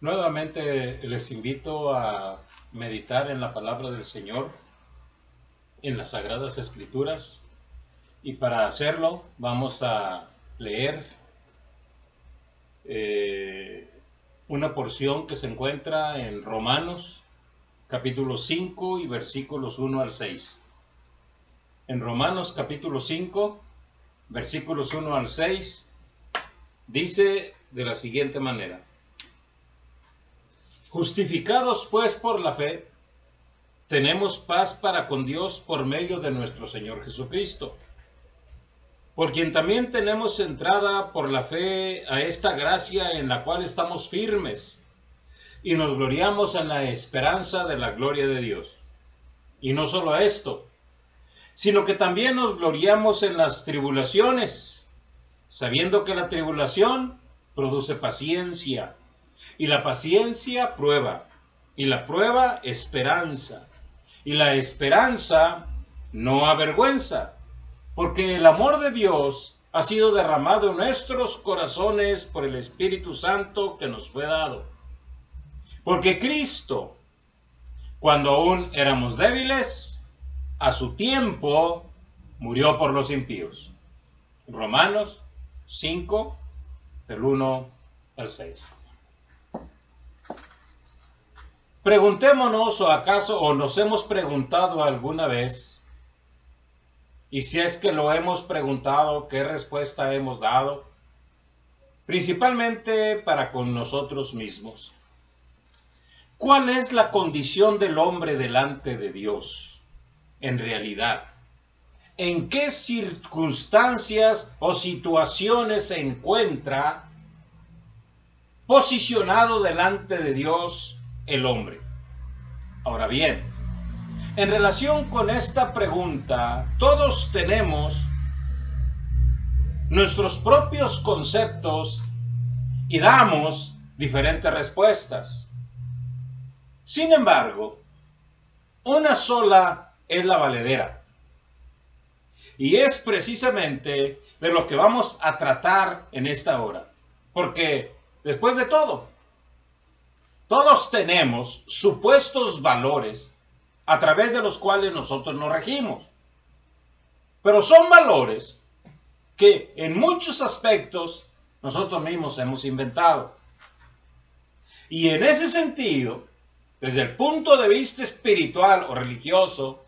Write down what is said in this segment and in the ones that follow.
Nuevamente les invito a meditar en la palabra del Señor, en las Sagradas Escrituras, y para hacerlo vamos a leer una porción que se encuentra en Romanos, capítulo 5 y versículos 1 al 6. En Romanos capítulo 5, versículos 1 al 6, dice de la siguiente manera: Justificados pues por la fe, tenemos paz para con Dios por medio de nuestro Señor Jesucristo, por quien también tenemos entrada por la fe a esta gracia en la cual estamos firmes y nos gloriamos en la esperanza de la gloria de Dios. Y no solo esto, sino que también nos gloriamos en las tribulaciones, sabiendo que la tribulación produce paciencia, y la paciencia prueba, y la prueba esperanza, y la esperanza no avergüenza, porque el amor de Dios ha sido derramado en nuestros corazones por el Espíritu Santo que nos fue dado. Porque Cristo, cuando aún éramos débiles, a su tiempo murió por los impíos. Romanos 5, del 1 al 6. Preguntémonos, o nos hemos preguntado alguna vez, y si es que lo hemos preguntado, ¿qué respuesta hemos dado? Principalmente para con nosotros mismos. ¿Cuál es la condición del hombre delante de Dios? En realidad, ¿en qué circunstancias o situaciones se encuentra posicionado delante de Dios el hombre? Ahora bien, en relación con esta pregunta, todos tenemos nuestros propios conceptos y damos diferentes respuestas. Sin embargo, una sola es la valedera. Y es precisamente de lo que vamos a tratar en esta hora. Porque, después de todo, todos tenemos supuestos valores a través de los cuales nosotros nos regimos. Pero son valores que en muchos aspectos nosotros mismos hemos inventado. Y en ese sentido, desde el punto de vista espiritual o religioso,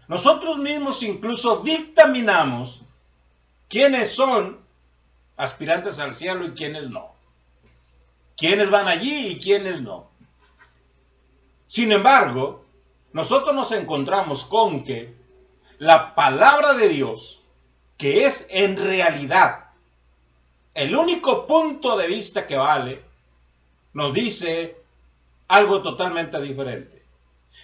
nosotros mismos incluso dictaminamos quiénes son aspirantes al cielo y quiénes no. Quiénes van allí y quiénes no. Sin embargo, nosotros nos encontramos con que la palabra de Dios, que es en realidad el único punto de vista que vale, nos dice algo totalmente diferente.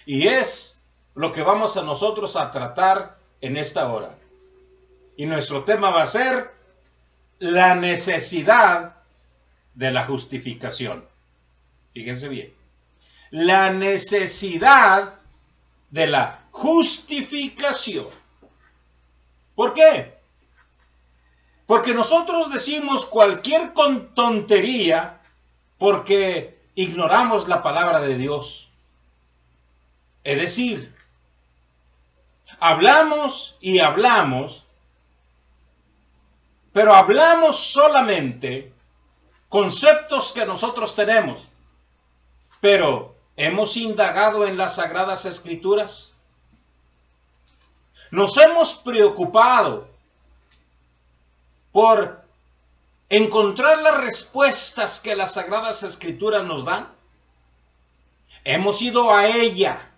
Y es lo que vamos a nosotros a tratar en esta hora. Y nuestro tema va a ser la necesidad de la justificación. Fíjense bien. La necesidad de la justificación. ¿Por qué? Porque nosotros decimos cualquier tontería porque ignoramos la palabra de Dios. Es decir, hablamos y hablamos, pero hablamos solamente conceptos que nosotros tenemos. Pero, ¿hemos indagado en las Sagradas Escrituras? ¿Nos hemos preocupado por encontrar las respuestas que las Sagradas Escrituras nos dan? ¿Hemos ido a ella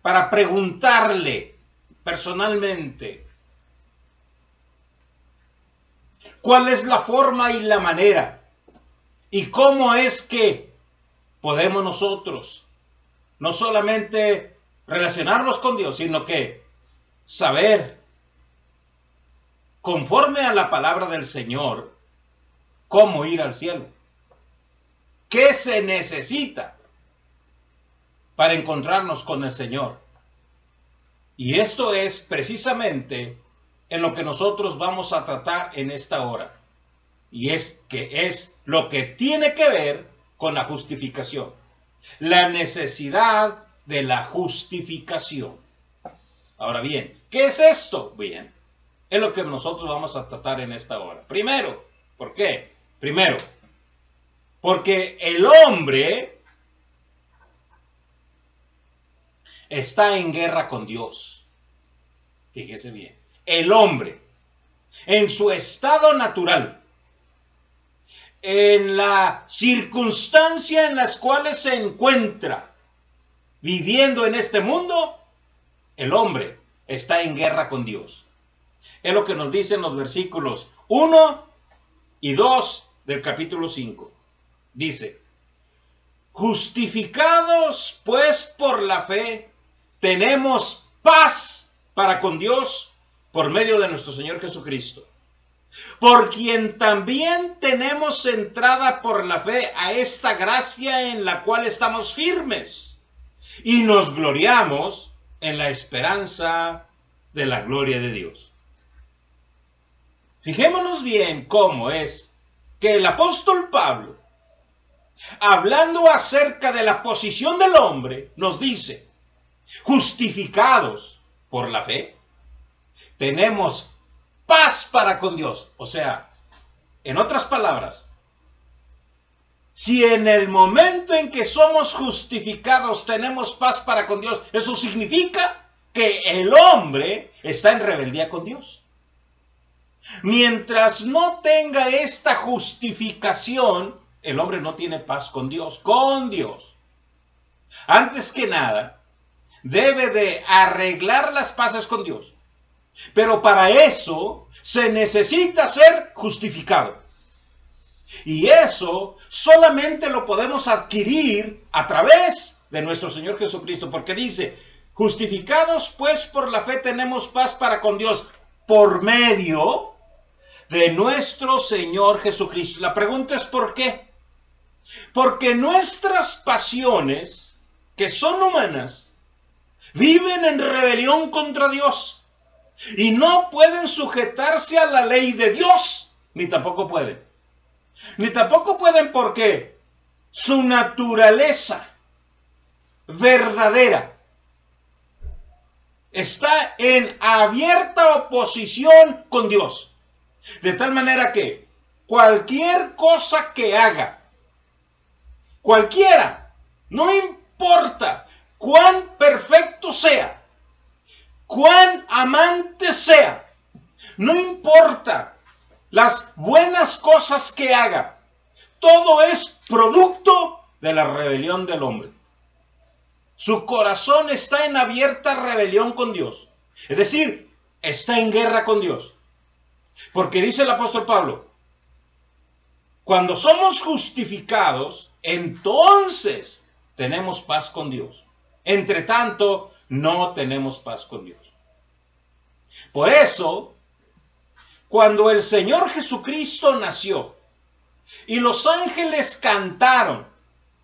para preguntarle personalmente cuál es la forma y la manera y cómo es que podemos nosotros no solamente relacionarnos con Dios, sino que saber, conforme a la palabra del Señor, cómo ir al cielo? ¿Qué se necesita para encontrarnos con el Señor? Y esto es precisamente en lo que nosotros vamos a tratar en esta hora. Y es que es lo que tiene que ver con la justificación. La necesidad de la justificación. Ahora bien, ¿qué es esto? Bien, es lo que nosotros vamos a tratar en esta hora. Primero, ¿por qué? Primero, porque el hombre está en guerra con Dios. Fíjese bien, el hombre, en su estado natural, en la circunstancia en las cuales se encuentra viviendo en este mundo, el hombre está en guerra con Dios. Es lo que nos dicen los versículos 1 y 2 del capítulo 5. Dice: justificados pues por la fe, tenemos paz para con Dios por medio de nuestro Señor Jesucristo, por quien también tenemos entrada por la fe a esta gracia en la cual estamos firmes y nos gloriamos en la esperanza de la gloria de Dios. Fijémonos bien cómo es que el apóstol Pablo, hablando acerca de la posición del hombre, nos dice: justificados por la fe, tenemos paz para con Dios. O sea, en otras palabras, si en el momento en que somos justificados tenemos paz para con Dios, eso significa que el hombre está en rebeldía con Dios. Mientras no tenga esta justificación, el hombre no tiene paz con Dios. Antes que nada, debe de arreglar las paces con Dios. Pero para eso se necesita ser justificado. Y eso solamente lo podemos adquirir a través de nuestro Señor Jesucristo. Porque dice: justificados pues por la fe tenemos paz para con Dios por medio de nuestro Señor Jesucristo. La pregunta es ¿por qué? Porque nuestras pasiones, que son humanas, viven en rebelión contra Dios y no pueden sujetarse a la ley de Dios, ni tampoco pueden porque su naturaleza verdadera está en abierta oposición con Dios. De tal manera que cualquier cosa que haga, cualquiera, no importa cuán perfecto sea, cuán amante sea, no importa las buenas cosas que haga, todo es producto de la rebelión del hombre. Su corazón está en abierta rebelión con Dios. Es decir, está en guerra con Dios. Porque dice el apóstol Pablo: cuando somos justificados, entonces tenemos paz con Dios. Entre tanto, no tenemos paz con Dios. Por eso, cuando el Señor Jesucristo nació y los ángeles cantaron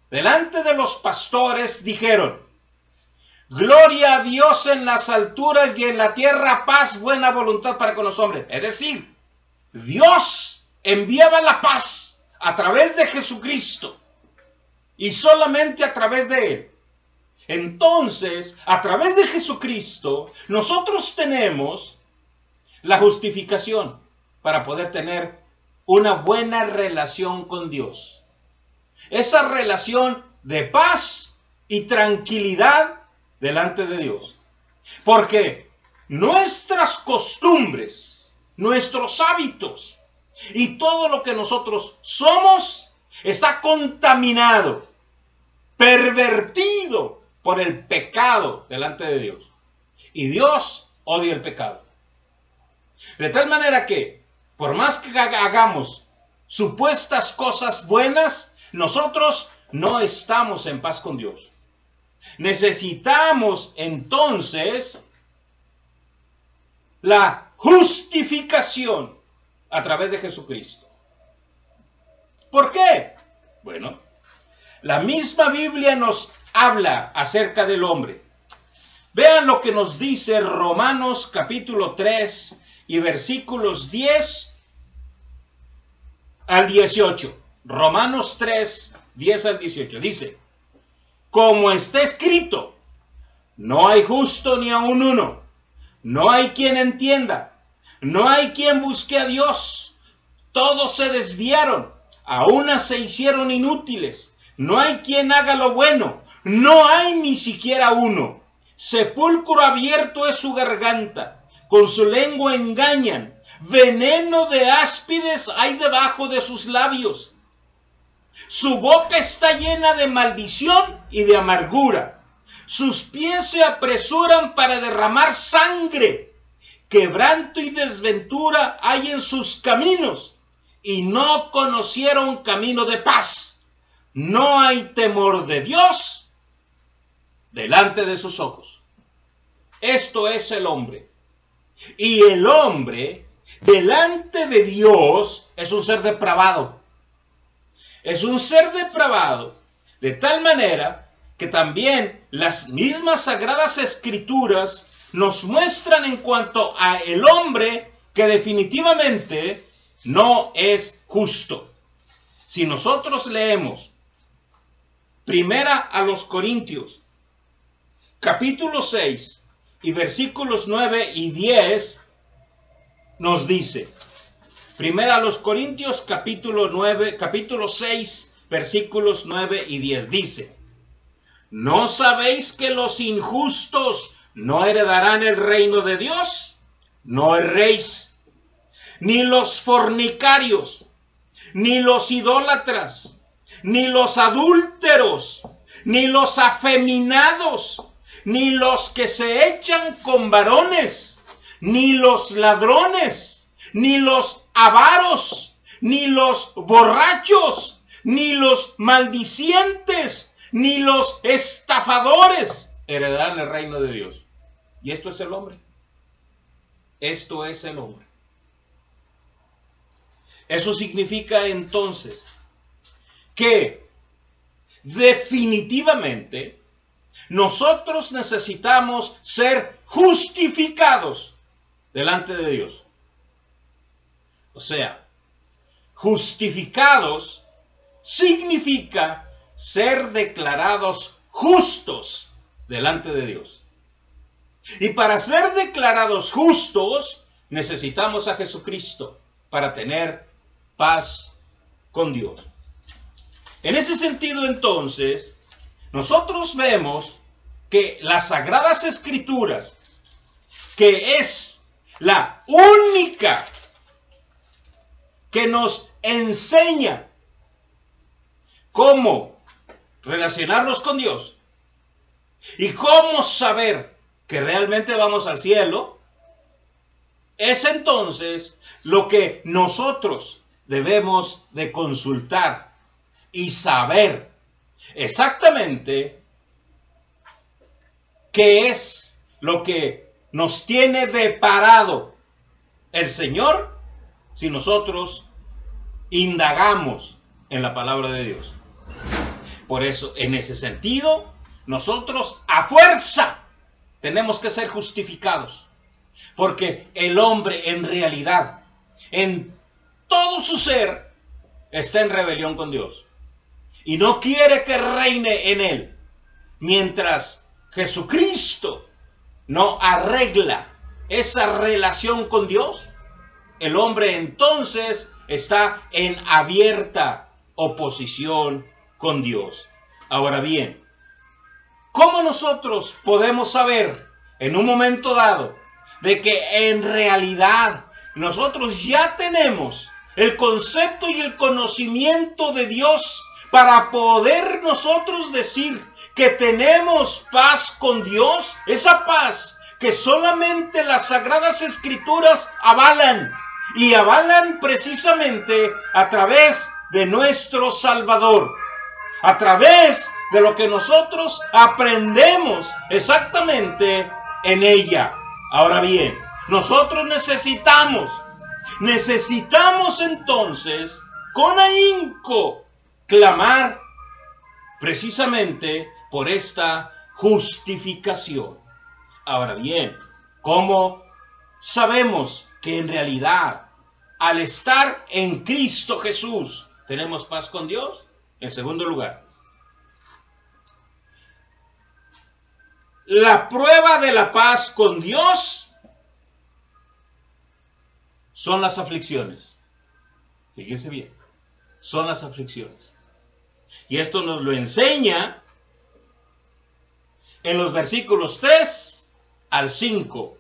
delante de los pastores, dijeron: gloria a Dios en las alturas y en la tierra paz, buena voluntad para con los hombres. Es decir, Dios enviaba la paz a través de Jesucristo y solamente a través de Él. Entonces, a través de Jesucristo, nosotros tenemos la justificación para poder tener una buena relación con Dios. Esa relación de paz y tranquilidad delante de Dios. Porque nuestras costumbres, nuestros hábitos y todo lo que nosotros somos está contaminado, pervertido por el pecado delante de Dios. Y Dios odia el pecado. De tal manera que, por más que hagamos supuestas cosas buenas, nosotros no estamos en paz con Dios. Necesitamos entonces la justificación a través de Jesucristo. ¿Por qué? Bueno, la misma Biblia nos habla acerca del hombre. Vean lo que nos dice Romanos capítulo 3 y versículos 10 al 18. Romanos 3, 10 al 18. Dice, como está escrito, no hay justo ni aun uno, no hay quien entienda, no hay quien busque a Dios. Todos se desviaron, a una se hicieron inútiles. No hay quien haga lo bueno, no hay ni siquiera uno. Sepulcro abierto es su garganta, con su lengua engañan. Veneno de áspides hay debajo de sus labios. Su boca está llena de maldición y de amargura. Sus pies se apresuran para derramar sangre. Quebranto y desventura hay en sus caminos, y no conocieron camino de paz. No hay temor de Dios delante de sus ojos. Esto es el hombre. Y el hombre delante de Dios es un ser depravado. Es un ser depravado de tal manera que también las mismas sagradas escrituras nos muestran en cuanto a el hombre que definitivamente no es justo. Si nosotros leemos Primera a los Corintios, capítulo 6 y versículos 9 y 10, nos dice, Primera a los Corintios, capítulo 6, versículos 9 y 10, dice, ¿no sabéis que los injustos no heredarán el reino de Dios? No erréis, ni los fornicarios, ni los idólatras, ni los adúlteros, ni los afeminados, ni los que se echan con varones, ni los ladrones, ni los avaros, ni los borrachos, ni los maldicientes, ni los estafadores heredarán el reino de Dios. Y esto es el hombre. Esto es el hombre. Eso significa entonces que definitivamente nosotros necesitamos ser justificados delante de Dios. O sea, justificados significa ser declarados justos delante de Dios. Y para ser declarados justos necesitamos a Jesucristo para tener paz con Dios. En ese sentido, entonces, nosotros vemos que las Sagradas Escrituras, que es la única que nos enseña cómo relacionarnos con Dios y cómo saber que realmente vamos al cielo, es entonces lo que nosotros debemos de consultar y saber exactamente qué es lo que nos tiene deparado el Señor si nosotros indagamos en la palabra de Dios. Por eso, en ese sentido, nosotros a fuerza tenemos que ser justificados, porque el hombre en realidad, en todo su ser, está en rebelión con Dios y no quiere que reine en él. Mientras Jesucristo no arregla esa relación con Dios, el hombre entonces está en abierta oposición con Dios. Ahora bien, ¿cómo nosotros podemos saber en un momento dado de que en realidad nosotros ya tenemos el concepto y el conocimiento de Dios para poder nosotros decir que tenemos paz con Dios? Esa paz que solamente las Sagradas Escrituras avalan, y avalan precisamente a través de nuestro Salvador, a través de lo que nosotros aprendemos exactamente en ella. Ahora bien, nosotros necesitamos entonces con ahínco clamar precisamente por esta justificación. Ahora bien, ¿cómo sabemos que en realidad al estar en Cristo Jesús tenemos paz con Dios? En segundo lugar, la prueba de la paz con Dios son las aflicciones. Fíjense bien, son las aflicciones. Y esto nos lo enseña en los versículos 3 al 5,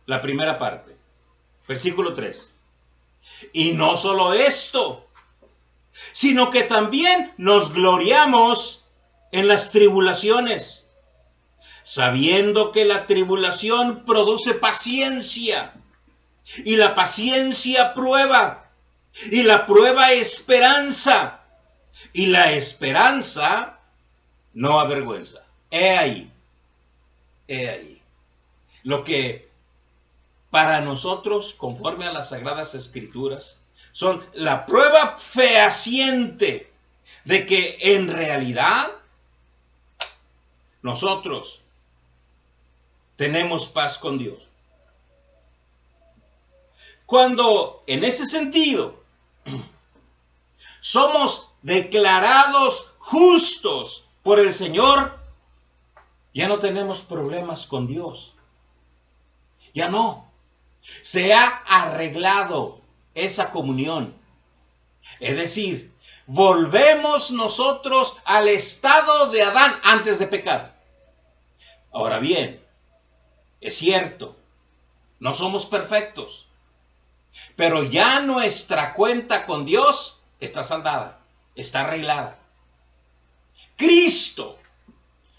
la primera parte. Versículo 3. Y no solo esto, sino que también nos gloriamos en las tribulaciones, sabiendo que la tribulación produce paciencia, y la paciencia prueba, y la prueba esperanza, y la esperanza no avergüenza. He ahí lo que para nosotros, conforme a las Sagradas Escrituras, son la prueba fehaciente de que en realidad nosotros tenemos paz con Dios. Cuando en ese sentido somos declarados justos por el Señor, ya no tenemos problemas con Dios. Ya no. Se ha arreglado esa comunión. Es decir, volvemos nosotros al estado de Adán antes de pecar. Ahora bien, es cierto, no somos perfectos, pero ya nuestra cuenta con Dios está saldada, está arreglada. Cristo,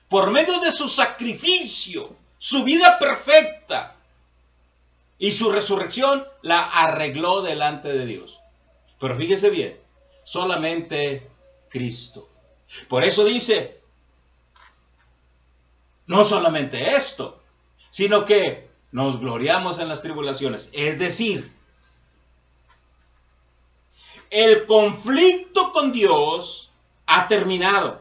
por medio de su sacrificio, su vida perfecta y su resurrección, la arregló delante de Dios. Pero fíjese bien, solamente Cristo. Por eso dice, no solamente esto, sino que nos gloriamos en las tribulaciones. Es decir, el conflicto con Dios ha terminado.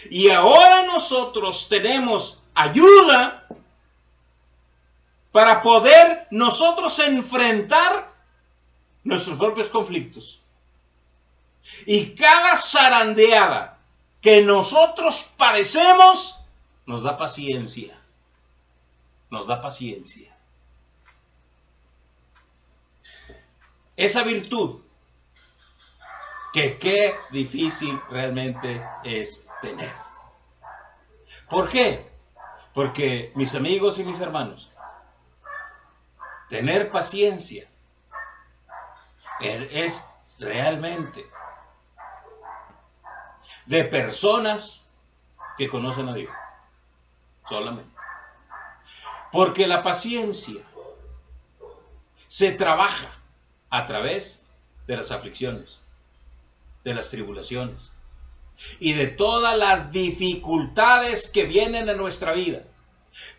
Y ahora nosotros tenemos ayuda para poder nosotros enfrentar nuestros propios conflictos. Y cada zarandeada que nosotros padecemos nos da paciencia. Nos da paciencia. Esa virtud que qué difícil realmente es tener. ¿Por qué? Porque, mis amigos y mis hermanos, tener paciencia es realmente de personas que conocen a Dios. Solamente. Porque la paciencia se trabaja a través de las aflicciones, de las tribulaciones y de todas las dificultades que vienen a nuestra vida.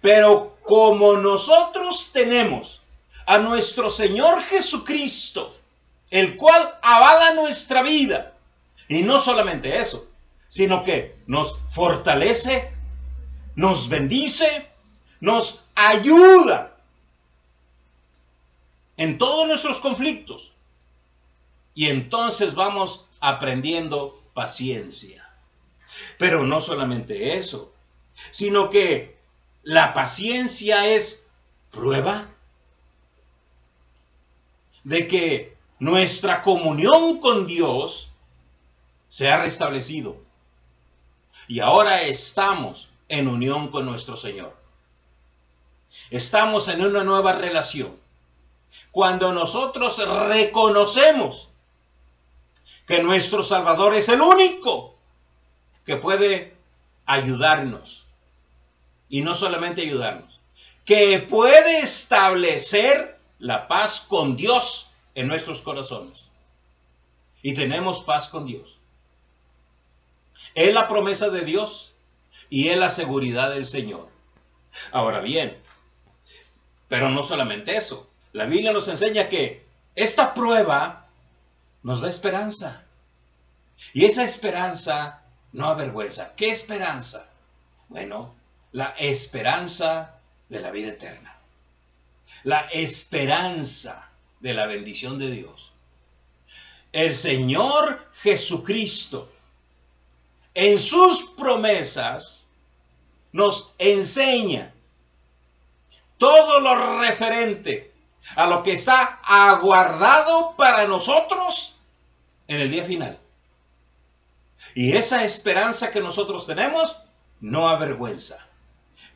Pero como nosotros tenemos a nuestro Señor Jesucristo, el cual avala nuestra vida, y no solamente eso, sino que nos fortalece, nos bendice, nos ayuda en todos nuestros conflictos. Y entonces vamos aprendiendo paciencia. Pero no solamente eso, sino que la paciencia es prueba de que nuestra comunión con Dios se ha restablecido. Y ahora estamos en unión con nuestro Señor. Estamos en una nueva relación. Cuando nosotros reconocemos que nuestro Salvador es el único que puede ayudarnos. Y no solamente ayudarnos, que puede establecer la paz con Dios en nuestros corazones. Y tenemos paz con Dios. Es la promesa de Dios y es la seguridad del Señor. Ahora bien, pero no solamente eso. La Biblia nos enseña que esta prueba nos da esperanza. Y esa esperanza no avergüenza. ¿Qué esperanza? Bueno, la esperanza de la vida eterna. La esperanza de la bendición de Dios. El Señor Jesucristo en sus promesas nos enseña todo lo referente a lo que está aguardado para nosotros en el día final. Y esa esperanza que nosotros tenemos no avergüenza,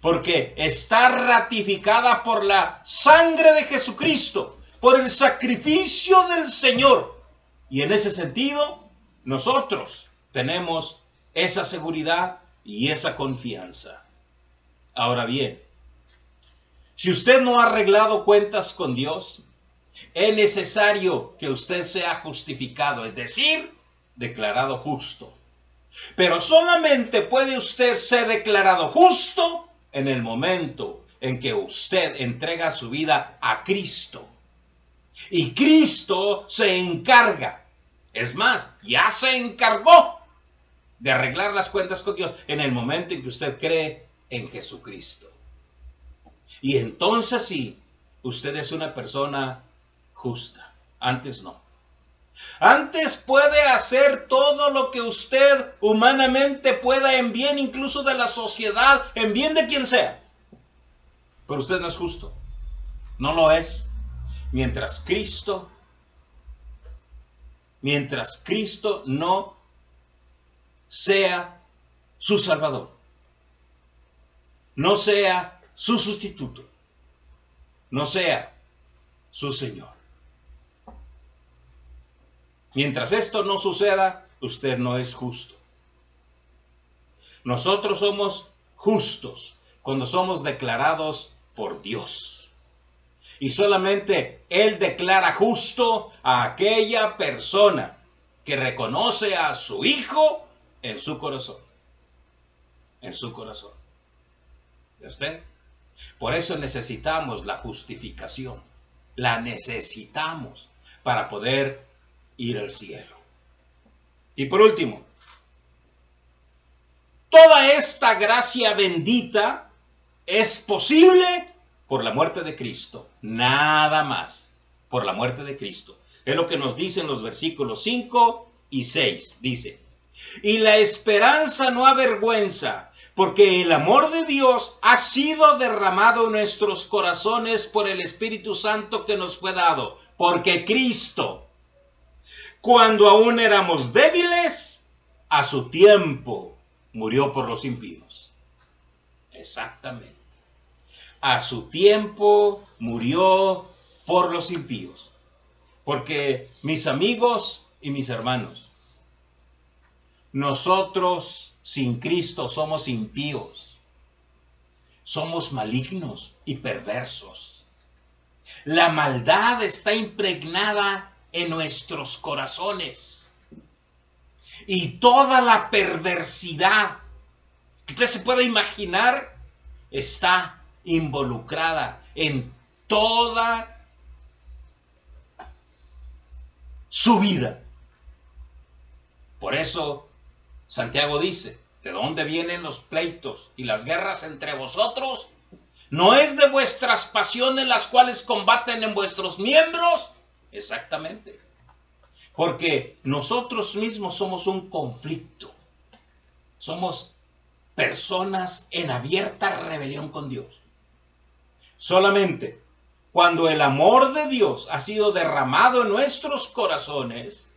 porque está ratificada por la sangre de Jesucristo, por el sacrificio del Señor. Y en ese sentido, nosotros tenemos esa seguridad y esa confianza. Ahora bien, si usted no ha arreglado cuentas con Dios, es necesario que usted sea justificado, es decir, declarado justo. Pero solamente puede usted ser declarado justo en el momento en que usted entrega su vida a Cristo. Y Cristo se encarga, es más, ya se encargó de arreglar las cuentas con Dios en el momento en que usted cree en Jesucristo. Y entonces sí, usted es una persona justa. Antes no. Antes puede hacer todo lo que usted humanamente pueda en bien incluso de la sociedad, en bien de quien sea. Pero usted no es justo. No lo es. Mientras Cristo no sea su Salvador, no sea su sustituto, no sea su Señor. Mientras esto no suceda, usted no es justo. Nosotros somos justos cuando somos declarados por Dios. Y solamente Él declara justo a aquella persona que reconoce a su Hijo en su corazón. En su corazón. ¿Ya usted? Por eso necesitamos la justificación. La necesitamos para poder ir al cielo. Y por último, toda esta gracia bendita es posible por la muerte de Cristo. Nada más. Por la muerte de Cristo. Es lo que nos dicen los versículos 5 y 6. Dice, y la esperanza no avergüenza, porque el amor de Dios ha sido derramado en nuestros corazones por el Espíritu Santo que nos fue dado. Porque Cristo, cuando aún éramos débiles, a su tiempo murió por los impíos. Exactamente. A su tiempo murió por los impíos. Porque, mis amigos y mis hermanos, nosotros sin Cristo somos impíos. Somos malignos y perversos. La maldad está impregnada en nuestros corazones. Y toda la perversidad que usted se pueda imaginar está involucrada en toda su vida. Por eso Santiago dice, ¿de dónde vienen los pleitos y las guerras entre vosotros? ¿No es de vuestras pasiones las cuales combaten en vuestros miembros? Exactamente. Porque nosotros mismos somos un conflicto. Somos personas en abierta rebelión con Dios. Solamente cuando el amor de Dios ha sido derramado en nuestros corazones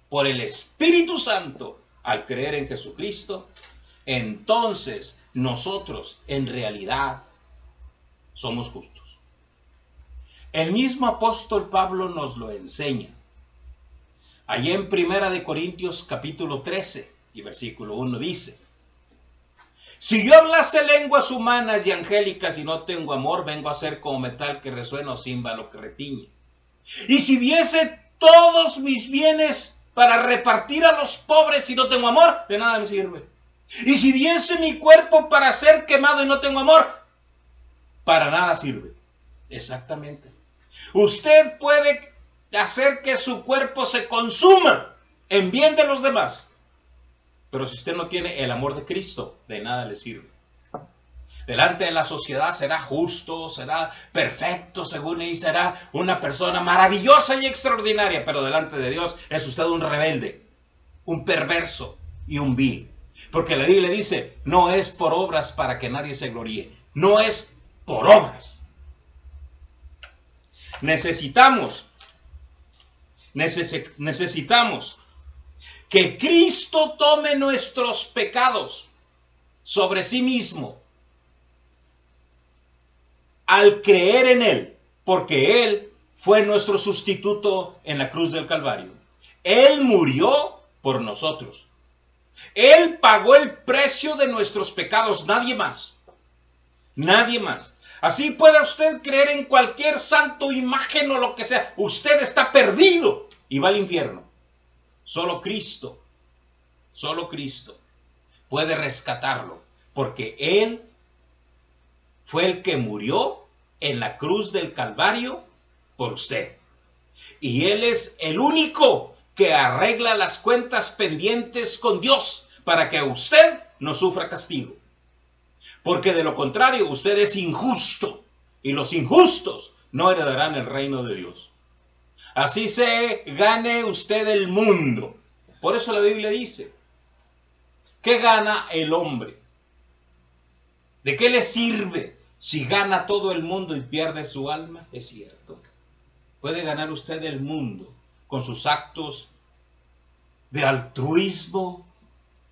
por el Espíritu Santo al creer en Jesucristo, entonces nosotros en realidad somos justos. El mismo apóstol Pablo nos lo enseña. Allí en 1 Corintios capítulo 13 y versículo 1 dice, si yo hablase lenguas humanas y angélicas y no tengo amor, vengo a ser como metal que resuena o címbalo que retiñe. Y si diese todos mis bienes para repartir a los pobres y no tengo amor, de nada me sirve. Y si diese mi cuerpo para ser quemado y no tengo amor, para nada sirve. Exactamente. Usted puede hacer que su cuerpo se consuma en bien de los demás. Pero si usted no tiene el amor de Cristo, de nada le sirve. Delante de la sociedad será justo, será perfecto, según él, será una persona maravillosa y extraordinaria. Pero delante de Dios es usted un rebelde, un perverso y un vil. Porque la Biblia dice, no es por obras para que nadie se gloríe. No es por obras. Necesitamos que Cristo tome nuestros pecados sobre sí mismo al creer en Él, porque Él fue nuestro sustituto en la cruz del Calvario. Él murió por nosotros. Él pagó el precio de nuestros pecados, nadie más. Nadie más. Así pueda usted creer en cualquier santo, imagen o lo que sea. Usted está perdido y va al infierno. Solo Cristo puede rescatarlo, porque Él fue el que murió en la cruz del Calvario por usted. Y Él es el único que arregla las cuentas pendientes con Dios para que usted no sufra castigo. Porque de lo contrario, usted es injusto y los injustos no heredarán el reino de Dios. Así se gane usted el mundo. Por eso la Biblia dice, ¿qué gana el hombre? ¿De qué le sirve si gana todo el mundo y pierde su alma? Es cierto. Puede ganar usted el mundo con sus actos de altruismo,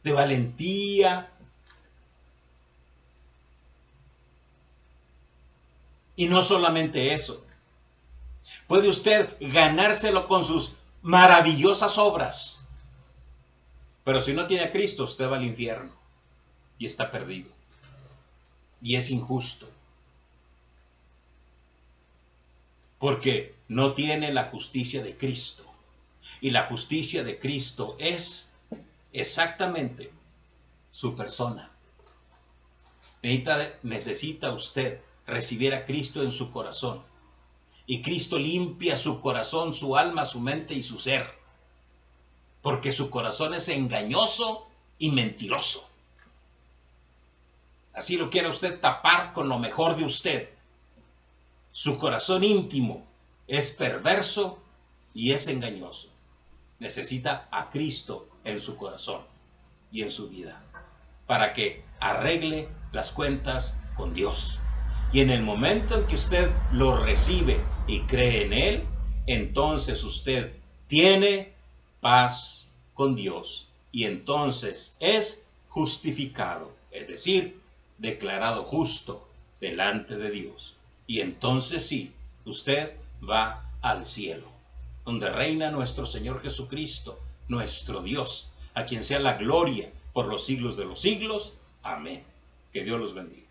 de valentía. Y no solamente eso. Puede usted ganárselo con sus maravillosas obras. Pero si no tiene a Cristo, usted va al infierno y está perdido. Y es injusto. Porque no tiene la justicia de Cristo. Y la justicia de Cristo es exactamente su persona. Necesita usted recibir a Cristo en su corazón. Y Cristo limpia su corazón, su alma, su mente y su ser. Porque su corazón es engañoso y mentiroso. Así lo quiere usted tapar con lo mejor de usted. Su corazón íntimo es perverso y es engañoso. Necesita a Cristo en su corazón y en su vida para que arregle las cuentas con Dios. Y en el momento en que usted lo recibe y cree en Él, entonces usted tiene paz con Dios y entonces es justificado, es decir, declarado justo delante de Dios. Y entonces sí, usted va al cielo, donde reina nuestro Señor Jesucristo, nuestro Dios, a quien sea la gloria por los siglos de los siglos. Amén. Que Dios los bendiga.